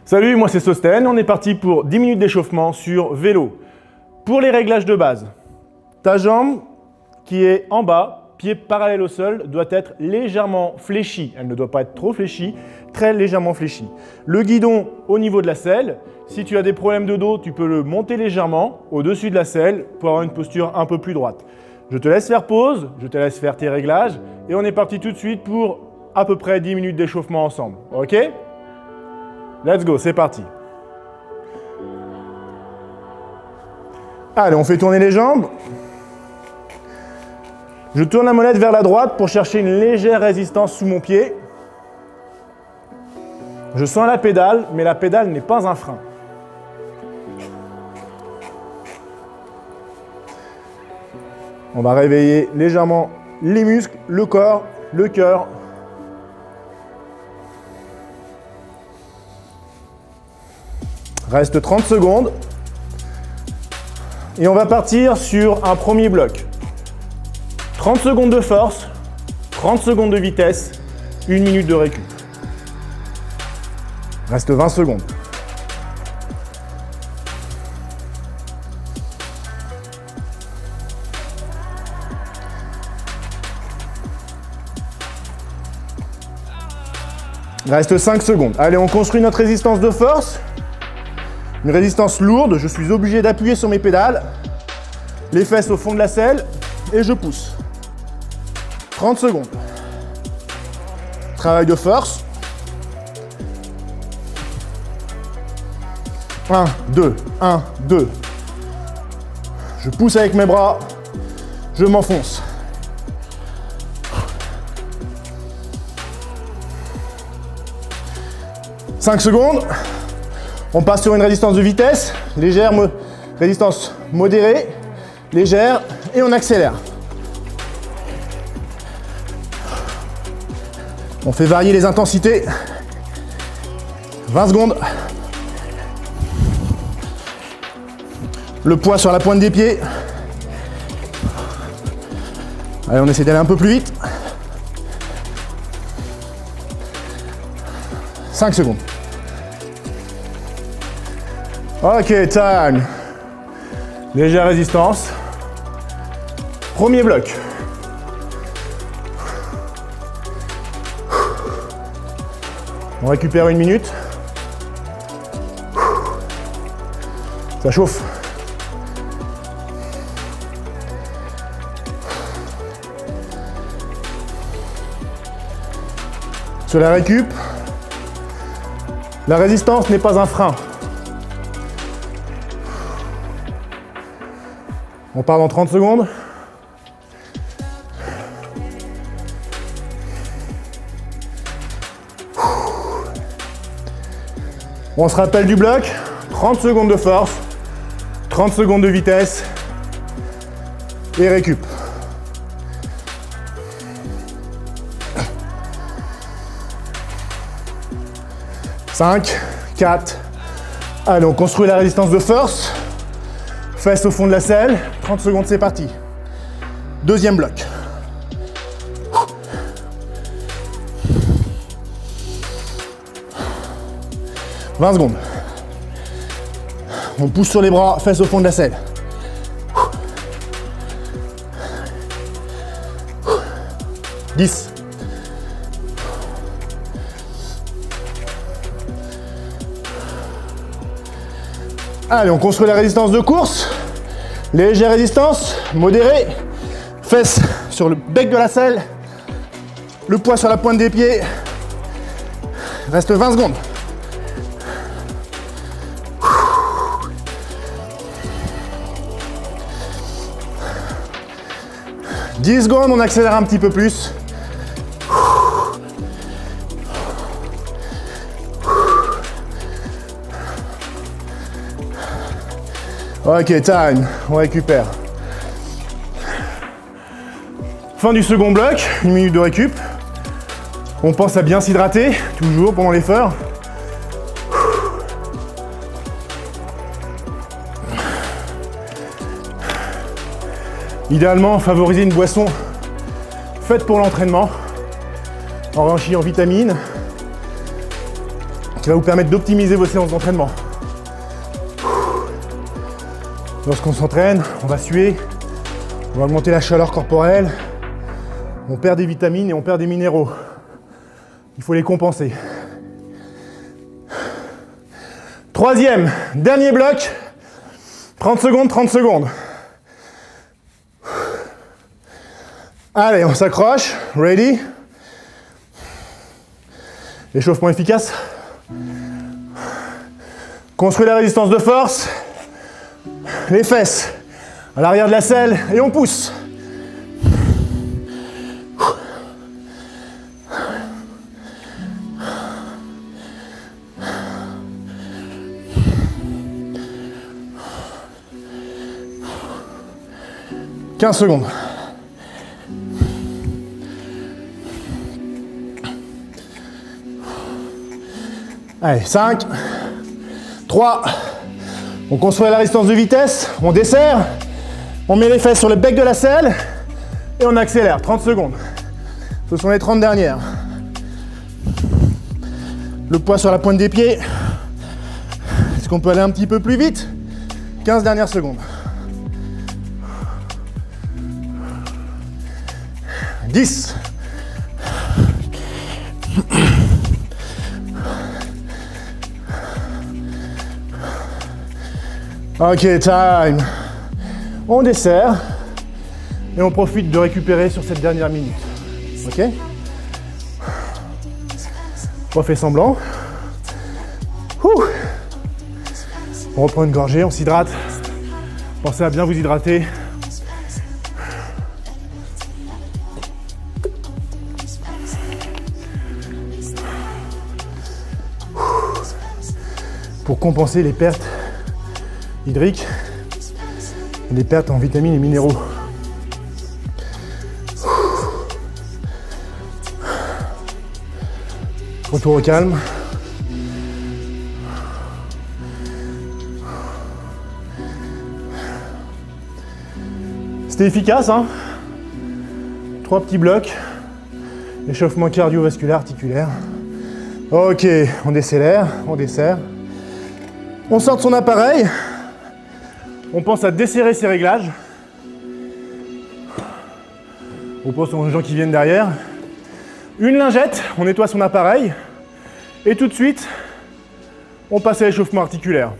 Salut, moi c'est Sosten, on est parti pour 10 minutes d'échauffement sur vélo. Pour les réglages de base, ta jambe qui est en bas, pied parallèle au sol, doit être légèrement fléchie. Elle ne doit pas être trop fléchie, très légèrement fléchie. Le guidon au niveau de la selle, si tu as des problèmes de dos, tu peux le monter légèrement au-dessus de la selle pour avoir une posture un peu plus droite. Je te laisse faire pause, je te laisse faire tes réglages et on est parti tout de suite pour à peu près 10 minutes d'échauffement ensemble. Ok ? Let's go, c'est parti. Allez, on fait tourner les jambes. Je tourne la molette vers la droite pour chercher une légère résistance sous mon pied. Je sens la pédale, mais la pédale n'est pas un frein. On va réveiller légèrement les muscles, le corps, le cœur. Reste 30 secondes. Et on va partir sur un premier bloc. 30 secondes de force, 30 secondes de vitesse, 1 minute de récup. Reste 20 secondes. Reste 5 secondes. Allez, on construit notre résistance de force. Une résistance lourde, je suis obligé d'appuyer sur mes pédales, les fesses au fond de la selle et je pousse. 30 secondes. Travail de force. 1, 2, 1, 2. Je pousse avec mes bras, je m'enfonce. « 5 secondes. On passe sur une résistance de vitesse, légère, résistance modérée, légère, et on accélère. On fait varier les intensités. 20 secondes. Le poids sur la pointe des pieds. Allez, on essaie d'aller un peu plus vite. 5 secondes. Ok, time. Légère résistance. Premier bloc. On récupère 1 minute. Ça chauffe. Sur la récup, la résistance n'est pas un frein. On part dans 30 secondes. On se rappelle du bloc. 30 secondes de force, 30 secondes de vitesse et récup. « 5, 4, allez, on construit la résistance de force. Fesses au fond de la selle, 30 secondes, c'est parti. Deuxième bloc. « 20 secondes. On pousse sur les bras, fesses au fond de la selle. 10. Allez, on construit la résistance de course. Légère résistance, modérée. Fesses sur le bec de la selle. Le poids sur la pointe des pieds. Reste 20 secondes. « 10 secondes, on accélère un petit peu plus. Ok, time, on récupère. Fin du second bloc, 1 minute de récup. On pense à bien s'hydrater, toujours pendant l'effort. Idéalement, favoriser une boisson faite pour l'entraînement, enrichie en vitamines. qui va vous permettre d'optimiser vos séances d'entraînement. Lorsqu'on s'entraîne, on va suer, on va augmenter la chaleur corporelle, on perd des vitamines et on perd des minéraux. Il faut les compenser. Troisième, dernier bloc, 30 secondes, 30 secondes. Allez, on s'accroche, ready. Échauffement efficace. Construis la résistance de force. Les fesses à l'arrière de la selle et on pousse. « 15 secondes. Allez, 5, 3, on construit la résistance de vitesse, on desserre, on met les fesses sur le bec de la selle et on accélère, 30 secondes. Ce sont les 30 dernières. Le poids sur la pointe des pieds. Est-ce qu'on peut aller un petit peu plus vite? 15 dernières secondes. 10. Ok, time. On dessert et on profite de récupérer sur cette dernière minute. Ok? On fait semblant. Ouh. On reprend une gorgée, on s'hydrate. Pensez à bien vous hydrater. Pour compenser les pertes hydriques et les pertes en vitamines et minéraux. Retour au calme. C'était efficace, hein? 3 petits blocs. Échauffement cardiovasculaire, articulaire. Ok, on décélère, on desserre. On sort de son appareil. On pense à desserrer ses réglages. On pense aux gens qui viennent derrière. Une lingette, on nettoie son appareil. Et tout de suite, on passe à l'échauffement articulaire.